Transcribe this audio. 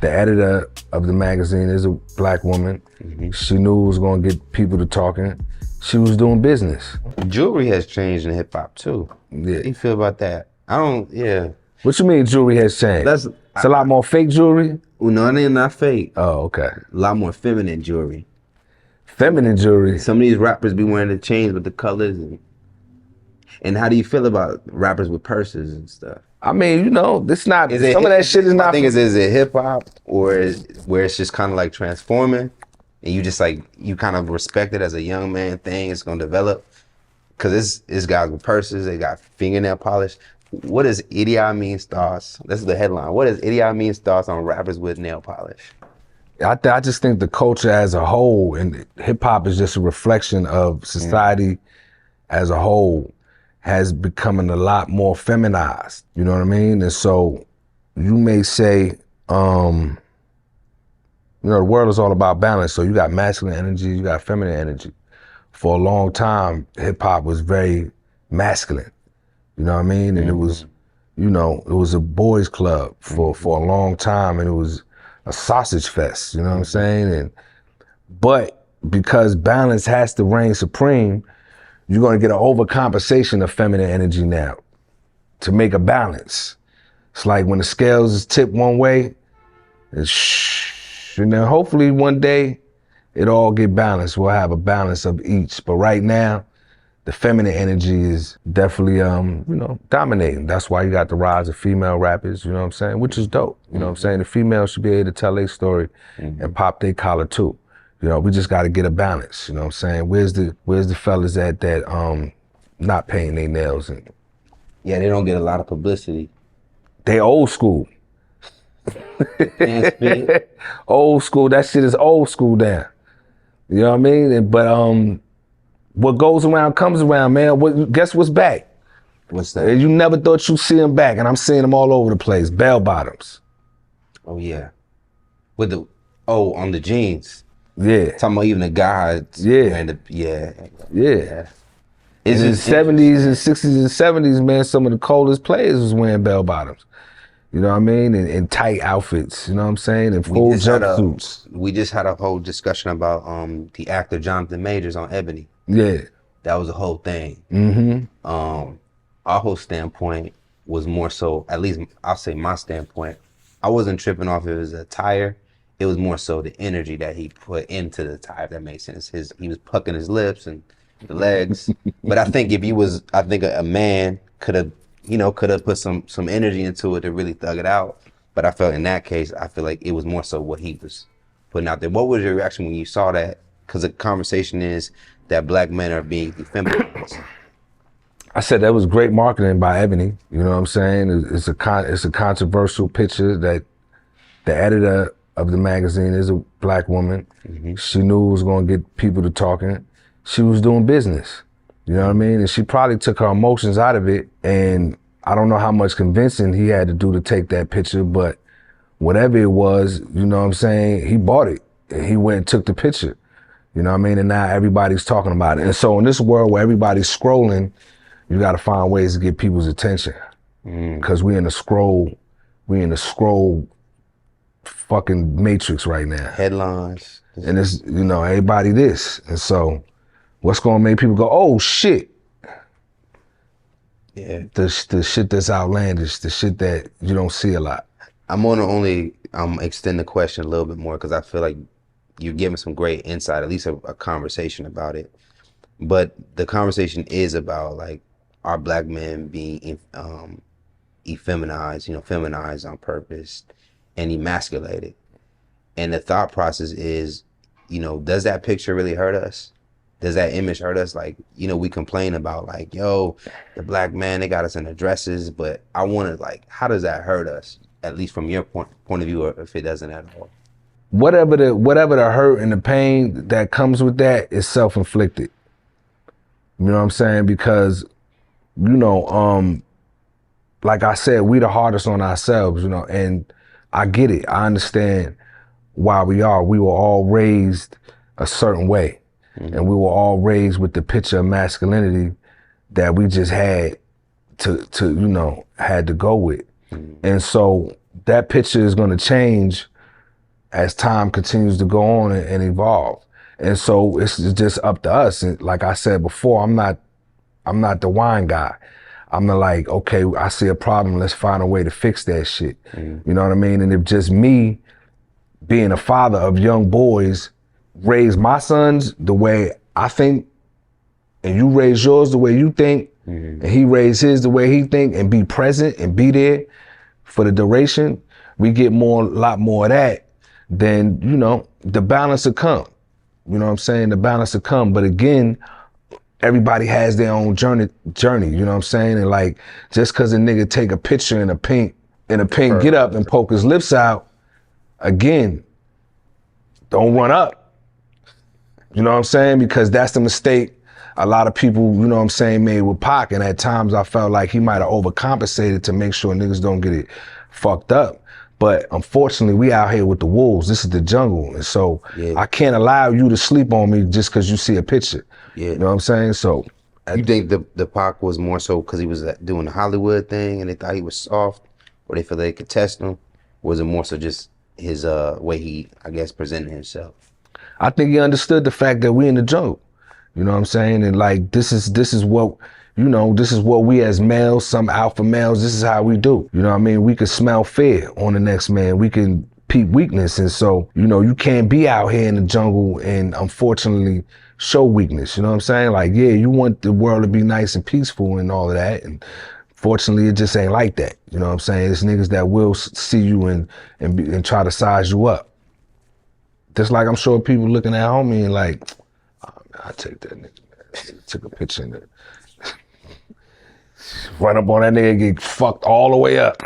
The editor of the magazine is a black woman. She knew it was gonna get people to talking. She was doing business. Jewelry has changed in hip hop too. Yeah. How do you feel about that? Yeah. What you mean jewelry has changed? It's a lot more fake jewelry? Well, no, it ain't not fake. Oh, okay. A lot more feminine jewelry. Feminine jewelry? Some of these rappers be wearing the chains with the colors. And how do you feel about rappers with purses and stuff? I mean, you know, this not, some of that shit is not. I think is it hip hop or where it's just kind of like transforming and you just like, you kind of respect it as a young man thing, it's gonna develop? Cause it's guys with purses, they got fingernail polish. What does E.D.I mean's thoughts? This is the headline. What does E.D.I mean's thoughts on rappers with nail polish? I just think the culture as a whole, and hip hop is just a reflection of society as a whole, has becoming a lot more feminized. You know what I mean? And so you may say, you know, the world is all about balance. So you got masculine energy, you got feminine energy. For a long time, hip hop was very masculine. You know what I mean? And it was, you know, it was a boys club for a long time, and it was a sausage fest, you know what I'm saying? But because balance has to reign supreme, you're gonna get an overcompensation of feminine energy now to make a balance. It's like when the scales is tipped one way, it's shh, and then hopefully one day it all get balanced. We'll have a balance of each. But right now, the feminine energy is definitely, you know, dominating. That's why you got the rise of female rappers, you know what I'm saying? Which is dope, you know what I'm saying? The females should be able to tell their story and pop their collar too. You know, we just gotta get a balance, you know what I'm saying? Where's the fellas at that not painting their nails? And yeah, they don't get a lot of publicity. They old school. Old school, that shit is old school down. You know what I mean? But what goes around comes around, man. Guess what's back? What's that? You never thought you'd see them back, and I'm seeing them all over the place. Bell bottoms. Oh yeah. With the on the jeans. Yeah. Talking about even the guys. Yeah. Yeah. In the 70s and 60s and 70s, man, some of the coldest players was wearing bell bottoms. You know what I mean? And tight outfits, you know what I'm saying? And full jumpsuits. We just had a whole discussion about the actor Jonathan Majors on Ebony. Yeah. That was a whole thing. Our whole standpoint was more so, at least I'll say my standpoint, I wasn't tripping off if it was a attire. It was more so the energy that he put into the attire, if that makes sense. He was pucking his lips and the legs. But I think a man could have put some energy into it to really thug it out. But I felt in that case, I feel like it was more so what he was putting out there. What was your reaction when you saw that? Because the conversation is that black men are being effeminized. I said that was great marketing by Ebony. You know what I'm saying? It's a controversial picture that the editor of the magazine is a black woman. She knew it was gonna get people to talking. She was doing business. You know what I mean? And she probably took her emotions out of it. And I don't know how much convincing he had to do to take that picture, but whatever it was, you know what I'm saying? He bought it. And he went and took the picture. You know what I mean? And now everybody's talking about it. And so in this world where everybody's scrolling, you gotta find ways to get people's attention. Cause we in the scroll fucking matrix right now. Headlines. And it's, you know, everybody this. And so what's gonna make people go, oh shit? Yeah. The shit that's outlandish, the shit that you don't see a lot. I'm gonna only extend the question a little bit more because I feel like you're giving some great insight, at least a conversation about it. But the conversation is about like our black men being effeminized, feminized on purpose and emasculated. And the thought process is, does that picture really hurt us? Does that image hurt us? Like, we complain about like, yo, the black man, they got us in the dresses, but I want to like, how does that hurt us? At least from your point of view, or if it doesn't at all. Whatever the hurt and the pain that comes with that is self-inflicted. You know what I'm saying? Because, like I said, we the hardest on ourselves, and I get it. I understand why we are. We were all raised a certain way. And we were all raised with the picture of masculinity that we just had to had to go with. And so that picture is going to change as time continues to go on and evolve. And so it's just up to us. And like I said before, I'm not the wine guy. I'm the like, okay, I see a problem, let's find a way to fix that shit. You know what I mean? And if just me being a father of young boys raise my sons the way I think, and you raise yours the way you think, and he raise his the way he think, and be present and be there for the duration, we get a lot more of that, then, you know, the balance will come. You know what I'm saying? The balance will come. But again, everybody has their own journey, you know what I'm saying? And like, just cause a nigga take a picture in a pink get up and poke his lips out, again, don't run up. You know what I'm saying? Because that's the mistake a lot of people, you know what I'm saying, made with Pac. And at times I felt like he might have overcompensated to make sure niggas don't get it fucked up. But unfortunately, we out here with the wolves. This is the jungle. And so I can't allow you to sleep on me just because you see a picture. You know what I'm saying? So you think the Pac was more so because he was doing the Hollywood thing and they thought he was soft, or they feel they could test him? Or was it more so just his way he, I guess, presented himself? I think he understood the fact that we in the jungle. You know what I'm saying? And like, this is what, you know, this is what we as males, some alpha males, this is how we do. You know what I mean? We can smell fear on the next man. We can peep weakness. And so, you know, you can't be out here in the jungle and unfortunately show weakness. You know what I'm saying? Like, yeah, you want the world to be nice and peaceful and all of that. And fortunately, it just ain't like that. You know what I'm saying? It's niggas that will see you and try to size you up. Just like I'm sure people looking at homie and like, I take that nigga, man. Took a picture and run up on that nigga and get fucked all the way up.